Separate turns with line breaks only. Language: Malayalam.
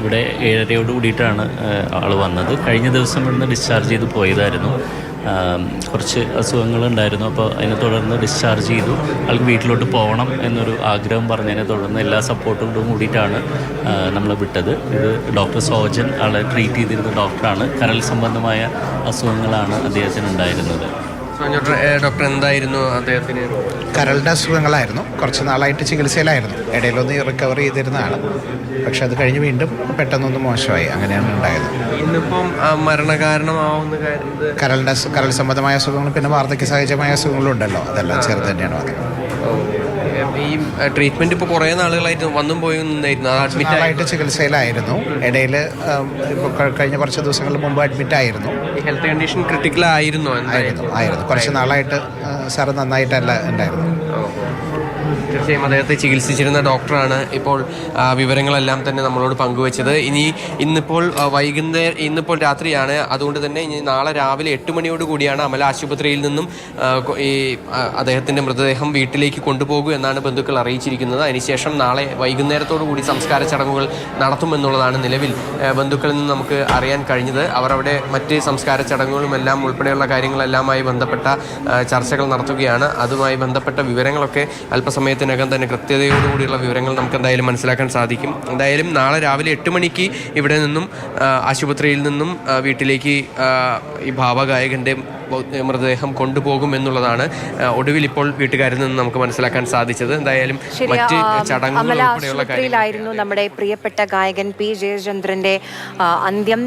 ഇവിടെ 7:30 കൂടിയിട്ടാണ് ആൾ വന്നത്. കഴിഞ്ഞ ദിവസം ഇവിടുന്ന് ഡിസ്ചാർജ് ചെയ്ത് പോയതായിരുന്നു. കുറച്ച് അസുഖങ്ങളുണ്ടായിരുന്നു. അപ്പോൾ അതിനെ തുടർന്ന് ഡിസ്ചാർജ് ചെയ്തു. ആൾക്ക് വീട്ടിലോട്ട് പോകണം എന്നൊരു ആഗ്രഹം പറഞ്ഞതിനെ തുടർന്ന് എല്ലാ സപ്പോർട്ടോടും കൂടിയിട്ടാണ് നമ്മൾ വിട്ടത്. ഇത് ഡോക്ടർ സോജൻ ആളെ ട്രീറ്റ് ചെയ്തിരുന്ന ഡോക്ടറാണ്. കരൾ സംബന്ധമായ അസുഖങ്ങളാണ് അദ്ദേഹത്തിന് ഉണ്ടായിരുന്നത്.
ഡോക്ടർ എന്തായിരുന്നു അദ്ദേഹത്തിന്?
കരളിൻ്റെ അസുഖങ്ങളായിരുന്നു. കുറച്ച് നാളായിട്ട് ചികിത്സയിലായിരുന്നു. ഇടയിലൊന്ന് റിക്കവർ ചെയ്തിരുന്നതാണ്. പക്ഷെ അത് കഴിഞ്ഞ് വീണ്ടും പെട്ടെന്നൊന്ന് മോശമായി. അങ്ങനെയാണ് ഉണ്ടായത്.
ഇന്നിപ്പം മരണകാരണമാവുന്ന
കരൾ സംബന്ധമായ അസുഖങ്ങളും പിന്നെ വാർദ്ധക്യ സഹജമായ അസുഖങ്ങളും ഉണ്ടല്ലോ, അതെല്ലാം ചേർത്ത് തന്നെയാണ് വന്നത്.
ഈ ട്രീറ്റ്മെൻറ്റ് ഇപ്പോൾ കുറേ നാളുകളായിട്ട് വന്നും പോയി നിന്നായിരുന്നു.
അഡ്മിറ്റായിട്ട് ചികിത്സയിലായിരുന്നു. ഇടയിൽ ഇപ്പോൾ കഴിഞ്ഞ കുറച്ച് ദിവസങ്ങൾക്ക് മുമ്പ് അഡ്മിറ്റായിരുന്നു.
ഹെൽത്ത് കണ്ടീഷൻ ക്രിട്ടിക്കൽ ആയിരുന്നു.
കുറച്ച് നാളായിട്ട് സാറ് നന്നായിട്ടല്ല ഉണ്ടായിരുന്നു.
തീർച്ചയായും അദ്ദേഹത്തെ ചികിത്സിച്ചിരുന്ന ഡോക്ടറാണ് ഇപ്പോൾ വിവരങ്ങളെല്ലാം തന്നെ നമ്മളോട് പങ്കുവച്ചത്. ഇന്നിപ്പോൾ രാത്രിയാണ്. അതുകൊണ്ട് തന്നെ ഇനി നാളെ രാവിലെ 8 മണിയോട് കൂടിയാണ് അമല ആശുപത്രിയിൽ നിന്നും ഈ അദ്ദേഹത്തിൻ്റെ മൃതദേഹം വീട്ടിലേക്ക് കൊണ്ടുപോകൂ എന്നാണ് ബന്ധുക്കൾ അറിയിച്ചിരിക്കുന്നത്. അതിനുശേഷം നാളെ വൈകുന്നേരത്തോടു കൂടി സംസ്കാര ചടങ്ങുകൾ നടത്തുമെന്നുള്ളതാണ് നിലവിൽ ബന്ധുക്കളിൽ നിന്ന് നമുക്ക് അറിയാൻ കഴിഞ്ഞത്. അവർ അവിടെ മറ്റ് സംസ്കാര ചടങ്ങുകളുമെല്ലാം ഉൾപ്പെടെയുള്ള കാര്യങ്ങളെല്ലാമായി ബന്ധപ്പെട്ട ചർച്ചകൾ നടത്തുകയാണ്. അതുമായി ബന്ധപ്പെട്ട വിവരങ്ങളൊക്കെ അല്പസമയത്തിനകം തന്നെ കൃത്യതയോടുകൂടിയുള്ള വിവരങ്ങൾ നമുക്ക് എന്തായാലും മനസ്സിലാക്കാൻ സാധിക്കും. എന്തായാലും നാളെ രാവിലെ 8 മണിക്ക് ഇവിടെ നിന്നും ആശുപത്രിയിൽ നിന്നും വീട്ടിലേക്ക് ഈ ഭാവഗായകൻ്റെ മൃതദേഹം കൊണ്ടുപോകും എന്നുള്ളതാണ് ഒടുവിൽ ഇപ്പോൾ വീട്ടുകാരിൽ നിന്ന് നമുക്ക് മനസ്സിലാക്കാൻ സാധിച്ചത്. എന്തായാലും മറ്റ് ചടങ്ങുകൾ ഉൾപ്പെടെയുള്ള കാര്യങ്ങളായിരുന്നു
നമ്മുടെ പ്രിയപ്പെട്ട ഗായകൻ പി ജയചന്ദ്രന്റെ അന്ത്യം.